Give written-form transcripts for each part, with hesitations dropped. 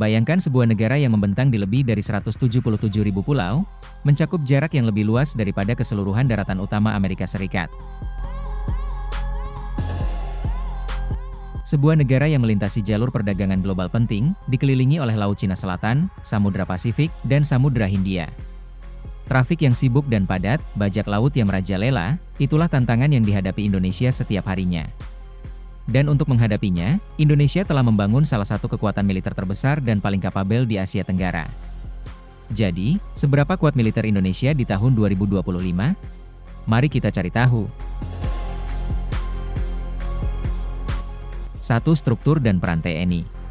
Bayangkan sebuah negara yang membentang di lebih dari 177.000 pulau, mencakup jarak yang lebih luas daripada keseluruhan daratan utama Amerika Serikat. Sebuah negara yang melintasi jalur perdagangan global penting, dikelilingi oleh Laut Cina Selatan, Samudra Pasifik, dan Samudra Hindia. Trafik yang sibuk dan padat, bajak laut yang merajalela, itulah tantangan yang dihadapi Indonesia setiap harinya. Dan untuk menghadapinya, Indonesia telah membangun salah satu kekuatan militer terbesar dan paling kapabel di Asia Tenggara. Jadi, seberapa kuat militer Indonesia di tahun 2025? Mari kita cari tahu. 1. Struktur dan peran TNI.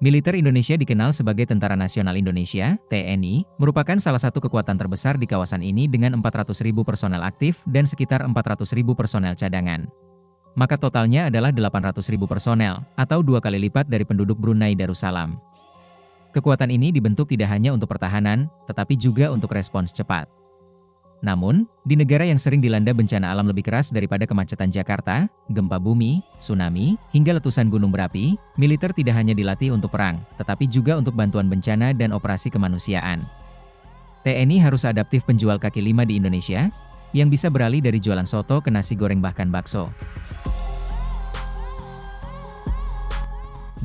Militer Indonesia dikenal sebagai Tentara Nasional Indonesia, TNI, merupakan salah satu kekuatan terbesar di kawasan ini dengan 400.000 personel aktif dan sekitar 400.000 personel cadangan. Maka totalnya adalah 800.000 personel, atau 2 kali lipat dari penduduk Brunei Darussalam. Kekuatan ini dibentuk tidak hanya untuk pertahanan, tetapi juga untuk respons cepat. Namun, di negara yang sering dilanda bencana alam lebih keras daripada kemacetan Jakarta, gempa bumi, tsunami, hingga letusan gunung berapi, militer tidak hanya dilatih untuk perang, tetapi juga untuk bantuan bencana dan operasi kemanusiaan. TNI harus adaptif penjual kaki lima di Indonesia, yang bisa beralih dari jualan soto ke nasi goreng bahkan bakso.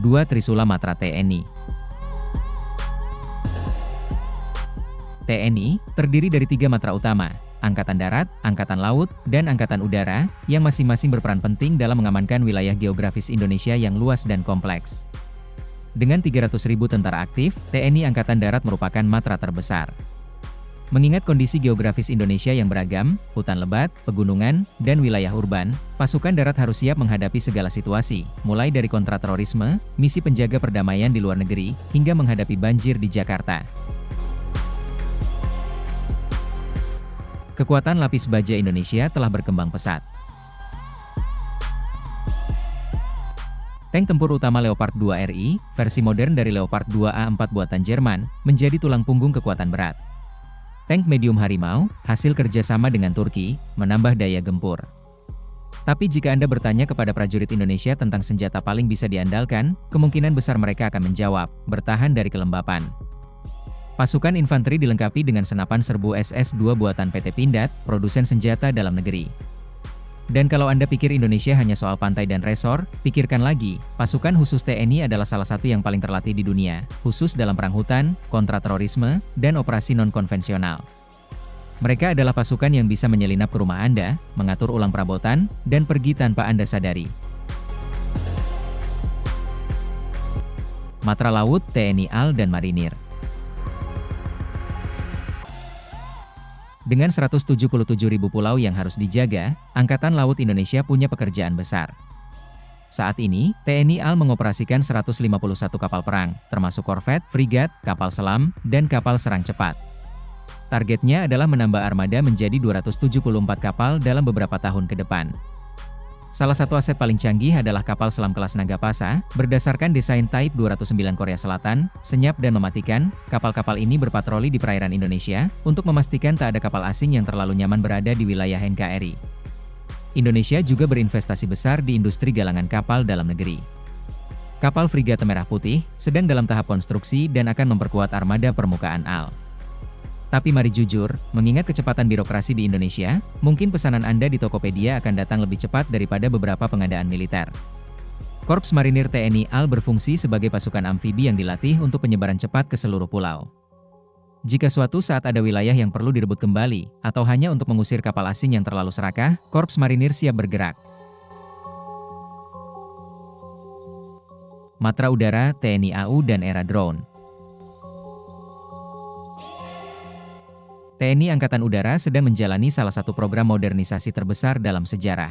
2. Trisula Matra TNI. TNI terdiri dari 3 matra utama, Angkatan Darat, Angkatan Laut, dan Angkatan Udara, yang masing-masing berperan penting dalam mengamankan wilayah geografis Indonesia yang luas dan kompleks. Dengan 300.000 tentara aktif, TNI Angkatan Darat merupakan matra terbesar. Mengingat kondisi geografis Indonesia yang beragam, hutan lebat, pegunungan, dan wilayah urban, pasukan darat harus siap menghadapi segala situasi, mulai dari kontraterorisme, misi penjaga perdamaian di luar negeri, hingga menghadapi banjir di Jakarta. Kekuatan lapis baja Indonesia telah berkembang pesat. Tank tempur utama Leopard 2 RI, versi modern dari Leopard 2 A4 buatan Jerman, menjadi tulang punggung kekuatan berat. Tank medium Harimau, hasil kerjasama dengan Turki, menambah daya gempur. Tapi jika Anda bertanya kepada prajurit Indonesia tentang senjata paling bisa diandalkan, kemungkinan besar mereka akan menjawab, bertahan dari kelembapan. Pasukan infanteri dilengkapi dengan senapan serbu SS-2 buatan PT Pindad, produsen senjata dalam negeri. Dan kalau Anda pikir Indonesia hanya soal pantai dan resor, pikirkan lagi, pasukan khusus TNI adalah salah satu yang paling terlatih di dunia, khusus dalam perang hutan, kontraterorisme, dan operasi non-konvensional. Mereka adalah pasukan yang bisa menyelinap ke rumah Anda, mengatur ulang perabotan, dan pergi tanpa Anda sadari. Matra Laut, TNI AL dan Marinir. Dengan 177.000 pulau yang harus dijaga, Angkatan Laut Indonesia punya pekerjaan besar. Saat ini, TNI AL mengoperasikan 151 kapal perang, termasuk korvet, frigat, kapal selam, dan kapal serang cepat. Targetnya adalah menambah armada menjadi 274 kapal dalam beberapa tahun ke depan. Salah satu aset paling canggih adalah kapal selam kelas Nagapasa, berdasarkan desain Type 209 Korea Selatan, senyap dan mematikan. Kapal-kapal ini berpatroli di perairan Indonesia, untuk memastikan tak ada kapal asing yang terlalu nyaman berada di wilayah NKRI. Indonesia juga berinvestasi besar di industri galangan kapal dalam negeri. Kapal Frigate Merah Putih, sedang dalam tahap konstruksi dan akan memperkuat armada permukaan AL. Tapi mari jujur, mengingat kecepatan birokrasi di Indonesia, mungkin pesanan Anda di Tokopedia akan datang lebih cepat daripada beberapa pengadaan militer. Korps Marinir TNI AL berfungsi sebagai pasukan amfibi yang dilatih untuk penyebaran cepat ke seluruh pulau. Jika suatu saat ada wilayah yang perlu direbut kembali, atau hanya untuk mengusir kapal asing yang terlalu serakah, Korps Marinir siap bergerak. Matra Udara, TNI AU dan era drone. TNI Angkatan Udara sedang menjalani salah satu program modernisasi terbesar dalam sejarah.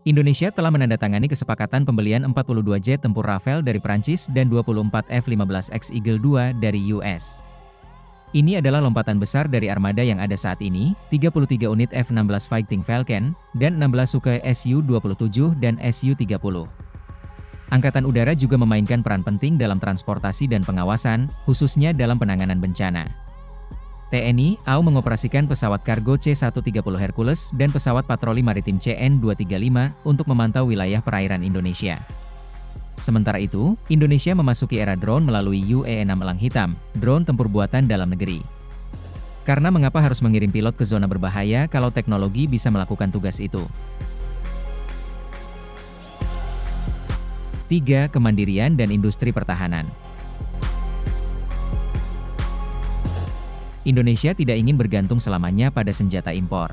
Indonesia telah menandatangani kesepakatan pembelian 42 jet tempur Rafale dari Prancis dan 24 F-15X Eagle II dari US. Ini adalah lompatan besar dari armada yang ada saat ini, 33 unit F-16 Fighting Falcon, dan 16 Sukhoi Su-27 dan Su-30. Angkatan Udara juga memainkan peran penting dalam transportasi dan pengawasan, khususnya dalam penanganan bencana. TNI AU mengoperasikan pesawat kargo C-130 Hercules dan pesawat patroli maritim CN-235 untuk memantau wilayah perairan Indonesia. Sementara itu, Indonesia memasuki era drone melalui UAE-6 Elang Hitam, drone tempur buatan dalam negeri. Karena mengapa harus mengirim pilot ke zona berbahaya kalau teknologi bisa melakukan tugas itu? 3. Kemandirian dan industri pertahanan. Indonesia tidak ingin bergantung selamanya pada senjata impor.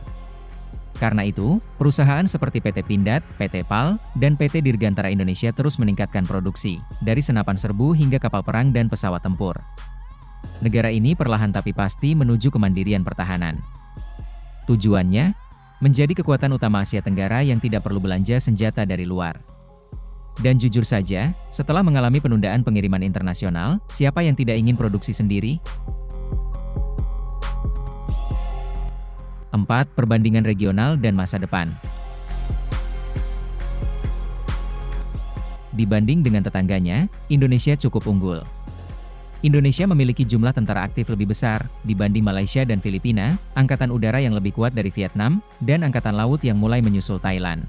Karena itu, perusahaan seperti PT Pindad, PT PAL, dan PT Dirgantara Indonesia terus meningkatkan produksi, dari senapan serbu hingga kapal perang dan pesawat tempur. Negara ini perlahan tapi pasti menuju kemandirian pertahanan. Tujuannya, menjadi kekuatan utama Asia Tenggara yang tidak perlu belanja senjata dari luar. Dan jujur saja, setelah mengalami penundaan pengiriman internasional, siapa yang tidak ingin produksi sendiri? 4. Perbandingan regional dan masa depan. Dibanding dengan tetangganya, Indonesia cukup unggul. Indonesia memiliki jumlah tentara aktif lebih besar dibanding Malaysia dan Filipina, angkatan udara yang lebih kuat dari Vietnam, dan angkatan laut yang mulai menyusul Thailand.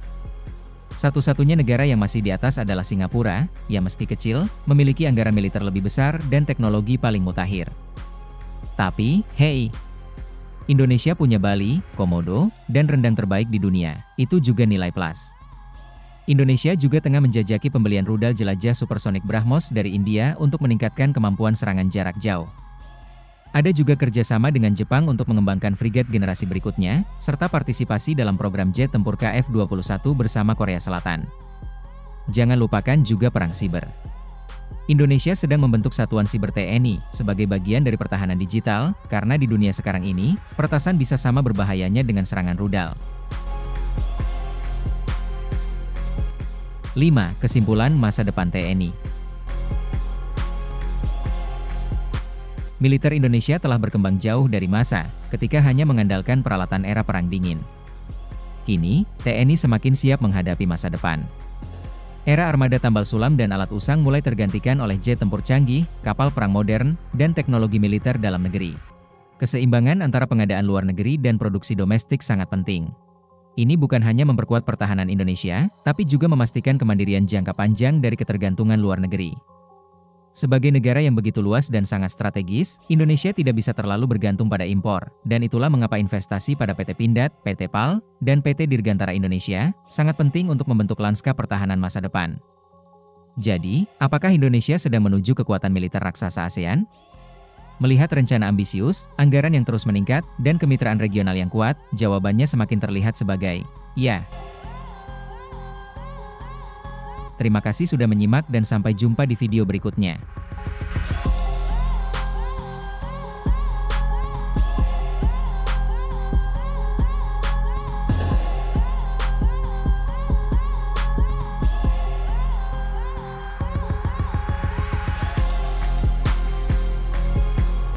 Satu-satunya negara yang masih di atas adalah Singapura, yang meski kecil, memiliki anggaran militer lebih besar dan teknologi paling mutakhir. Tapi, hey, Indonesia punya Bali, Komodo, dan rendang terbaik di dunia, itu juga nilai plus. Indonesia juga tengah menjajaki pembelian rudal jelajah supersonik BrahMos dari India untuk meningkatkan kemampuan serangan jarak jauh. Ada juga kerjasama dengan Jepang untuk mengembangkan frigat generasi berikutnya, serta partisipasi dalam program jet tempur KF-21 bersama Korea Selatan. Jangan lupakan juga perang siber. Indonesia sedang membentuk satuan siber TNI sebagai bagian dari pertahanan digital, karena di dunia sekarang ini, pertasan bisa sama berbahayanya dengan serangan rudal. 5. Kesimpulan masa depan TNI. Militer Indonesia telah berkembang jauh dari masa ketika hanya mengandalkan peralatan era Perang Dingin. Kini, TNI semakin siap menghadapi masa depan. Era armada tambal sulam dan alat usang mulai tergantikan oleh jet tempur canggih, kapal perang modern, dan teknologi militer dalam negeri. Keseimbangan antara pengadaan luar negeri dan produksi domestik sangat penting. Ini bukan hanya memperkuat pertahanan Indonesia, tapi juga memastikan kemandirian jangka panjang dari ketergantungan luar negeri. Sebagai negara yang begitu luas dan sangat strategis, Indonesia tidak bisa terlalu bergantung pada impor, dan itulah mengapa investasi pada PT Pindad, PT PAL, dan PT Dirgantara Indonesia sangat penting untuk membentuk lanskap pertahanan masa depan. Jadi, apakah Indonesia sedang menuju kekuatan militer raksasa ASEAN? Melihat rencana ambisius, anggaran yang terus meningkat, dan kemitraan regional yang kuat, jawabannya semakin terlihat sebagai ya. Terima kasih sudah menyimak dan sampai jumpa di video berikutnya.